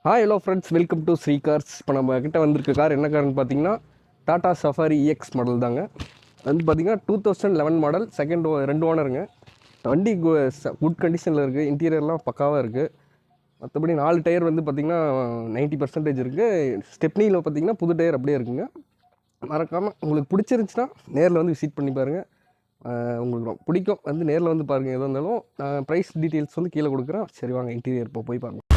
Hello friends, welcome to Sri cars. இப்போ நம்ம கிட்ட வந்திருக்க கார் என்ன கார்னு பார்த்தீங்கன்னா டாடா சஃபாரி இஎக்ஸ் மாடல் தாங்க. வந்து பார்த்தீங்கன்னா 2011 மாடல், செகண்ட் 2 ஓனருங்க. வண்டி குட் கண்டிஷனில் இருக்குது, இன்டீரியர்லாம் பக்காவாக இருக்குது. மற்றபடி 4 டயர் வந்து பார்த்திங்கன்னா 90% இருக்குது. ஸ்டெப்னியில் பார்த்திங்கன்னா புது டயர் அப்படியே இருக்குங்க. மறக்காமல் உங்களுக்கு பிடிச்சிருந்துச்சுன்னா நேரில் வந்து விசிட் பண்ணி பாருங்கள். உங்களுக்கு பிடிக்கும், வந்து நேரில் வந்து பாருங்கள். எதாக இருந்தாலும் ப்ரைஸ் டீட்டெயில்ஸ் வந்து கீழே கொடுக்குறேன். சரி வாங்க இன்டீரியர் இப்போ போய் பாருங்கள்.